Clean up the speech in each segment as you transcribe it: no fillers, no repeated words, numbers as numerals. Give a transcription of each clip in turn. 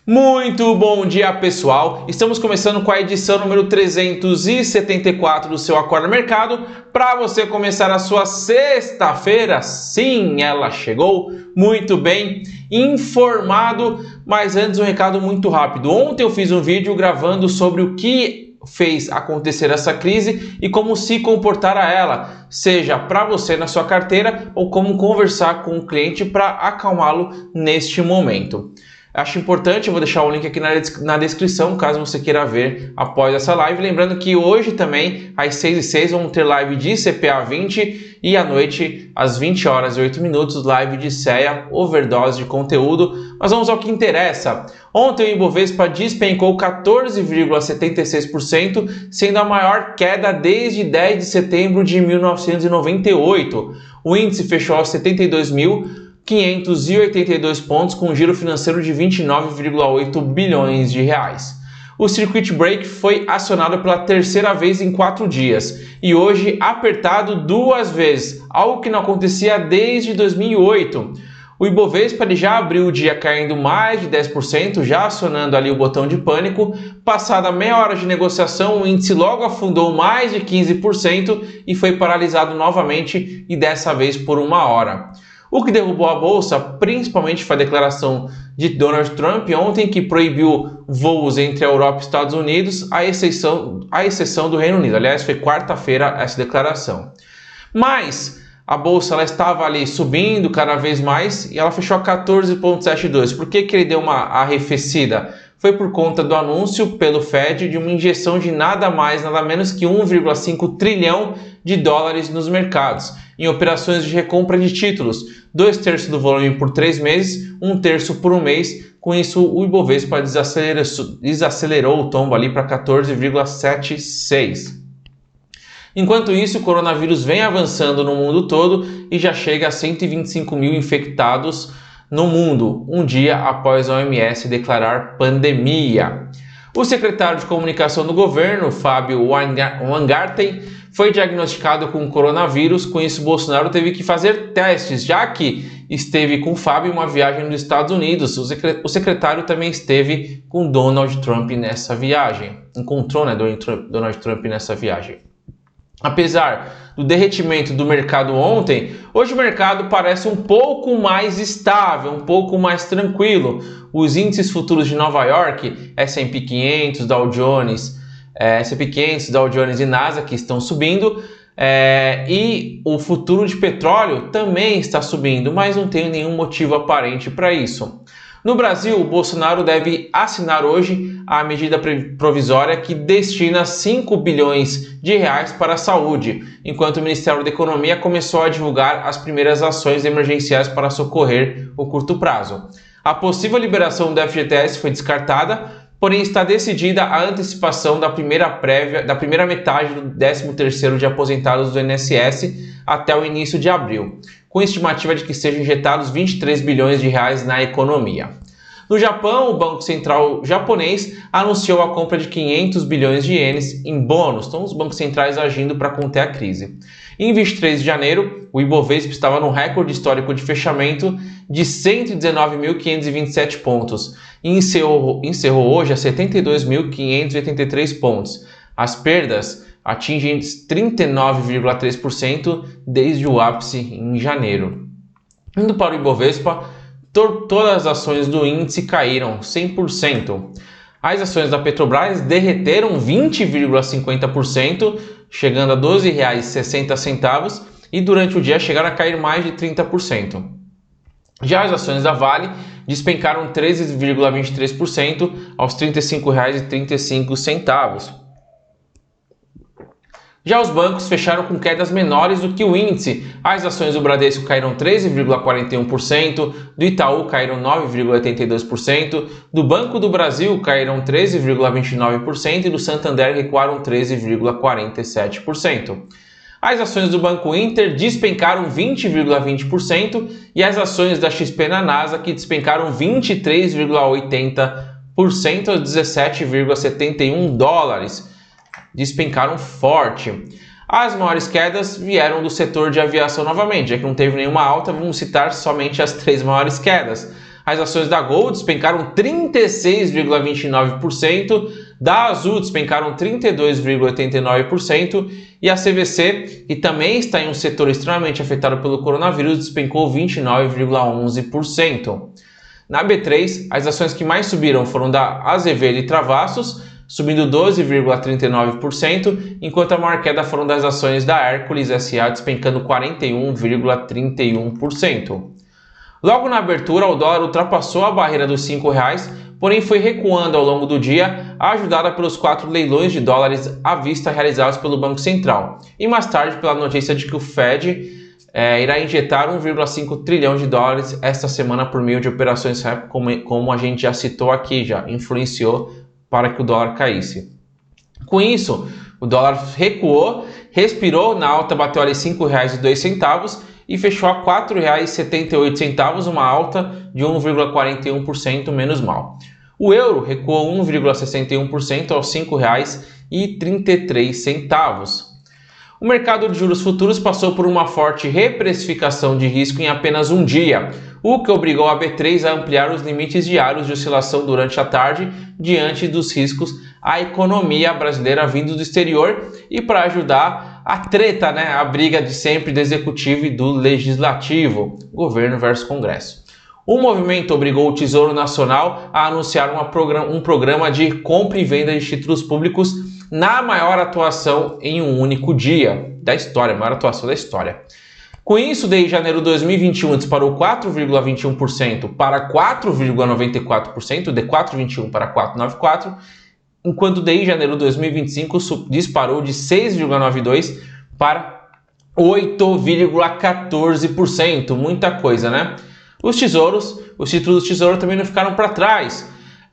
Muito bom dia, pessoal! Estamos começando com a edição número 374 do seu Acorda Mercado para você começar a sua sexta-feira. Sim, ela chegou muito bem informado, mas antes um recado muito rápido. Ontem eu fiz um vídeo gravando sobre o que fez acontecer essa crise e como se comportar a ela, seja para você na sua carteira ou como conversar com o cliente para acalmá-lo neste momento. Acho importante, eu vou deixar o link aqui na descrição, caso você queira ver após essa live. Lembrando que hoje também, às 6h06, vamos ter live de CPA 20 e à noite, às 20h08, live de CEA, overdose de conteúdo. Mas vamos ao que interessa. Ontem o Ibovespa despencou 14,76%, sendo a maior queda desde 10 de setembro de 1998. O índice fechou aos 72.582 pontos, com um giro financeiro de 29,8 bilhões de reais. O Circuit Break foi acionado pela terceira vez em 4 dias e hoje apertado 2 vezes, algo que não acontecia desde 2008. O Ibovespa já abriu o dia caindo mais de 10%, já acionando ali o botão de pânico. Passada meia hora de negociação, o índice logo afundou mais de 15% e foi paralisado novamente, e dessa vez por 1 hora. O que derrubou a bolsa principalmente foi a declaração de Donald Trump ontem, que proibiu voos entre a Europa e os Estados Unidos, à exceção do Reino Unido. Aliás, foi quarta-feira essa declaração. Mas a bolsa ela estava ali subindo cada vez mais e ela fechou a 14,72. Por que ele deu uma arrefecida? Foi por conta do anúncio pelo Fed de uma injeção de nada mais, nada menos que 1,5 trilhão de dólares nos mercados, em operações de recompra de títulos, 2/3 do volume por 3 meses, 1/3 por 1 mês. Com isso, o Ibovespa desacelerou o tombo ali para 14,76. Enquanto isso, o coronavírus vem avançando no mundo todo e já chega a 125 mil infectados no mundo, um dia após a OMS declarar pandemia. O secretário de comunicação do governo, Fábio Weingarten, foi diagnosticado com coronavírus. Com isso, Bolsonaro teve que fazer testes, já que esteve com Fábio em uma viagem nos Estados Unidos. O secretário também esteve com Donald Trump nessa viagem. Encontrou, Donald Trump nessa viagem. Apesar do derretimento do mercado ontem, hoje o mercado parece um pouco mais estável, um pouco mais tranquilo. Os índices futuros de Nova York, S&P 500, Dow Jones, S&P 500, Dow Jones e Nasdaq estão subindo, e o futuro de petróleo também está subindo, mas não tem nenhum motivo aparente para isso. No Brasil, o Bolsonaro deve assinar hoje a medida provisória que destina 5 bilhões de reais para a saúde, enquanto o Ministério da Economia começou a divulgar as primeiras ações emergenciais para socorrer o curto prazo. A possível liberação do FGTS foi descartada, porém está decidida a antecipação da primeira metade do 13º de aposentados do INSS até o início de abril, com estimativa de que sejam injetados 23 bilhões de reais na economia. No Japão, o Banco Central japonês anunciou a compra de 500 bilhões de ienes em bônus, então os bancos centrais agindo para conter a crise. Em 23 de janeiro, o Ibovespa estava no recorde histórico de fechamento de 119.527 pontos e encerrou hoje a 72.583 pontos. As perdas atingem 39,3% desde o ápice em janeiro. Indo para o Ibovespa, todas as ações do índice caíram 100%. As ações da Petrobras derreteram 20,50%, chegando a R$ 12,60, e durante o dia chegaram a cair mais de 30%. Já as ações da Vale despencaram 13,23% aos R$ 35,35. Já os bancos fecharam com quedas menores do que o índice. As ações do Bradesco caíram 13,41%, do Itaú caíram 9,82%, do Banco do Brasil caíram 13,29% e do Santander recuaram 13,47%. As ações do Banco Inter despencaram 20,20% e as ações da XP na Nasdaq despencaram 23,80% aos 17,71 dólares. Despencaram forte. As maiores quedas vieram do setor de aviação novamente, já que não teve nenhuma alta, vamos citar somente as 3 maiores quedas. As ações da Gol despencaram 36,29%, da Azul despencaram 32,89% e a CVC, que também está em um setor extremamente afetado pelo coronavírus, despencou 29,11%. Na B3, as ações que mais subiram foram da Azevedo e Travassos, subindo 12,39%, enquanto a maior queda foram das ações da Hércules S.A., despencando 41,31%. Logo na abertura, o dólar ultrapassou a barreira dos R$ 5,00, porém foi recuando ao longo do dia, ajudada pelos 4 leilões de dólares à vista realizados pelo Banco Central, e mais tarde pela notícia de que o Fed irá injetar 1,5 trilhão de dólares esta semana por meio de operações REP, como a gente já citou aqui, já influenciou para que o dólar caísse. Com isso, o dólar recuou, respirou na alta, bateu ali R$ 5,02 e fechou a R$ 4,78, uma alta de 1,41% menos mal. O euro recuou 1,61% aos R$ 5,33. O mercado de juros futuros passou por uma forte reprecificação de risco em apenas um dia, o que obrigou a B3 a ampliar os limites diários de oscilação durante a tarde diante dos riscos à economia brasileira vindo do exterior e para ajudar a treta, a briga de sempre do executivo e do legislativo, governo versus Congresso. O movimento obrigou o Tesouro Nacional a anunciar um programa de compra e venda de títulos públicos na maior atuação em um único dia da história, maior atuação da história. Com isso, desde janeiro de 2021 disparou 4,21% para 4,94%, de 4,21 para 4,94%, enquanto desde janeiro de 2025 disparou de 6,92% para 8,14%, muita coisa, né? Os títulos do Tesouro também não ficaram para trás.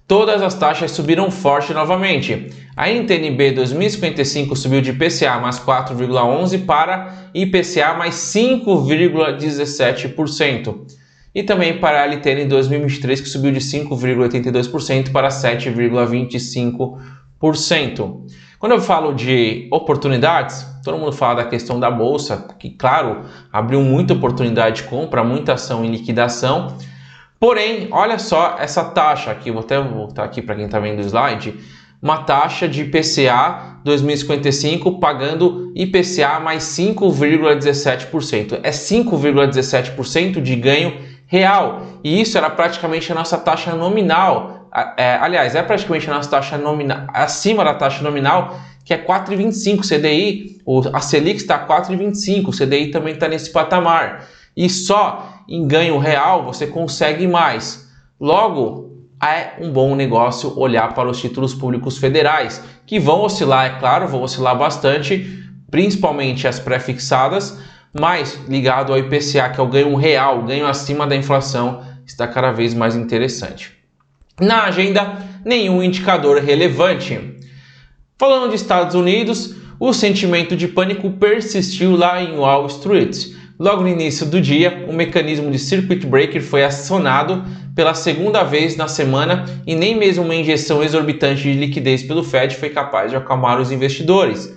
Todas as taxas subiram forte novamente. A NTN-B 2055 subiu de IPCA mais 4,11% para IPCA mais 5,17%. E também para a LTN 2023, que subiu de 5,82% para 7,25%. Quando eu falo de oportunidades, todo mundo fala da questão da bolsa, que, claro, abriu muita oportunidade de compra, muita ação em liquidação. Porém, olha só essa taxa aqui, vou até voltar aqui para quem está vendo o slide, uma taxa de IPCA 2055 pagando IPCA mais 5,17%. É 5,17% de ganho real, e isso era praticamente a nossa taxa nominal. Aliás, é praticamente a nossa taxa nominal, acima da taxa nominal, que é 4,25 CDI, a Selic está 4,25, o CDI também está nesse patamar. E só em ganho real você consegue mais. Logo, é um bom negócio olhar para os títulos públicos federais, que vão oscilar, é claro, vão oscilar bastante, principalmente as pré-fixadas, mas ligado ao IPCA, que é o ganho real, o ganho acima da inflação, está cada vez mais interessante. Na agenda, nenhum indicador relevante. Falando de Estados Unidos, o sentimento de pânico persistiu lá em Wall Street. Logo no início do dia, o mecanismo de circuit breaker foi acionado pela segunda vez na semana e nem mesmo uma injeção exorbitante de liquidez pelo Fed foi capaz de acalmar os investidores.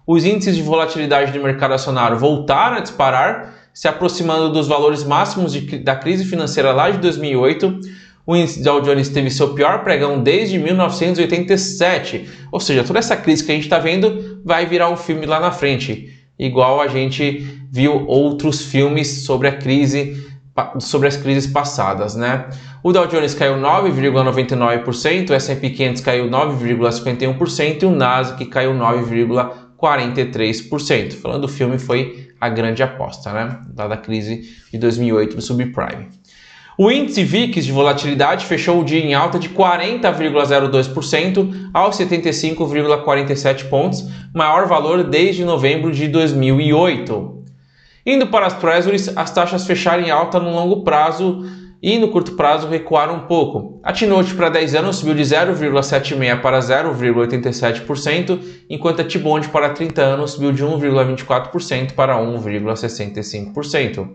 Os índices de volatilidade do mercado acionário voltaram a disparar, se aproximando dos valores máximos da crise financeira lá de 2008. O índice Dow Jones teve seu pior pregão desde 1987, ou seja, toda essa crise que a gente está vendo vai virar um filme lá na frente, igual a gente viu outros filmes sobre as crises passadas, né? O Dow Jones caiu 9,99%, o S&P 500 caiu 9,51% e o Nasdaq caiu 9,43%. Falando do filme, foi a grande aposta, né? Dada a crise de 2008 do subprime. O índice VIX de volatilidade fechou o dia em alta de 40,02% aos 75,47 pontos, maior valor desde novembro de 2008. Indo para as Treasuries, as taxas fecharam em alta no longo prazo e no curto prazo recuaram um pouco. A T-Note para 10 anos subiu de 0,76% para 0,87%, enquanto a T-Bond para 30 anos subiu de 1,24% para 1,65%.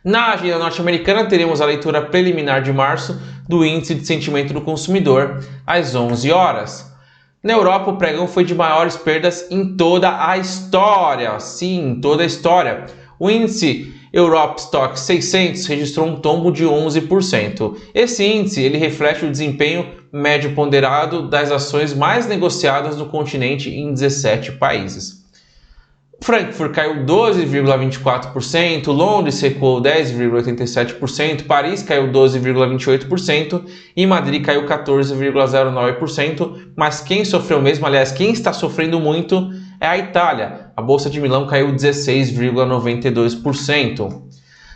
Na agenda norte-americana, teremos a leitura preliminar de março do Índice de Sentimento do Consumidor, às 11 horas. Na Europa, o pregão foi de maiores perdas em toda a história. Sim, em toda a história. O índice Europe Stoxx 600 registrou um tombo de 11%. Esse índice ele reflete o desempenho médio ponderado das ações mais negociadas no continente em 17 países. Frankfurt caiu 12,24%, Londres recuou 10,87%, Paris caiu 12,28% e Madrid caiu 14,09%, mas quem sofreu mesmo, aliás, quem está sofrendo muito é a Itália. A Bolsa de Milão caiu 16,92%.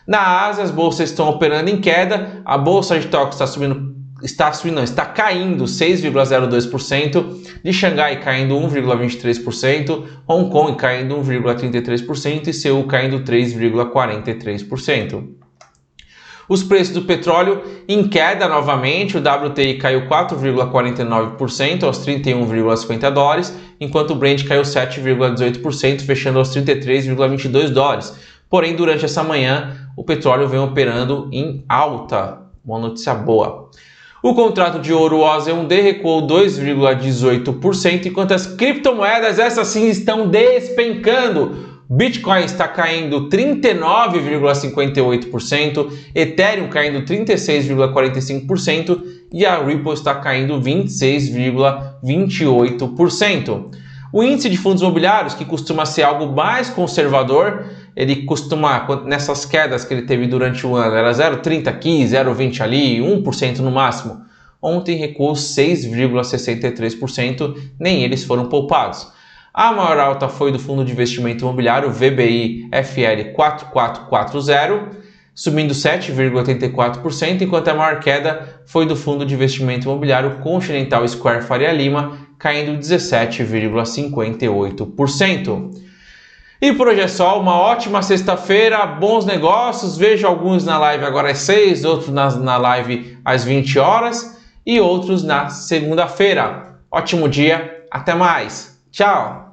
Na Ásia, as bolsas estão operando em queda, a Bolsa de Tóquio está caindo 6,02%, de Xangai caindo 1,23%, Hong Kong caindo 1,33% e Seul caindo 3,43%. Os preços do petróleo em queda novamente, o WTI caiu 4,49% aos 31,50 dólares, enquanto o Brent caiu 7,18%, fechando aos 33,22 dólares. Porém, durante essa manhã, o petróleo vem operando em alta. Uma notícia boa. O contrato de ouro OZ1D recuou 2,18%, enquanto as criptomoedas, essas sim, estão despencando. Bitcoin está caindo 39,58%, Ethereum caindo 36,45% e a Ripple está caindo 26,28%. O índice de fundos imobiliários, que costuma ser algo mais conservador, ele costuma, nessas quedas que ele teve durante o ano, era 0,30 aqui, 0,20 ali, 1% no máximo. Ontem recuou 6,63%, nem eles foram poupados. A maior alta foi do fundo de investimento imobiliário VBI FL 4440, subindo 7,84%, enquanto a maior queda foi do fundo de investimento imobiliário Continental Square Faria Lima, caindo 17,58%. E por hoje é só, uma ótima sexta-feira, bons negócios, vejo alguns na live agora às 6, outros na live às 20 horas e outros na segunda-feira. Ótimo dia, até mais, tchau!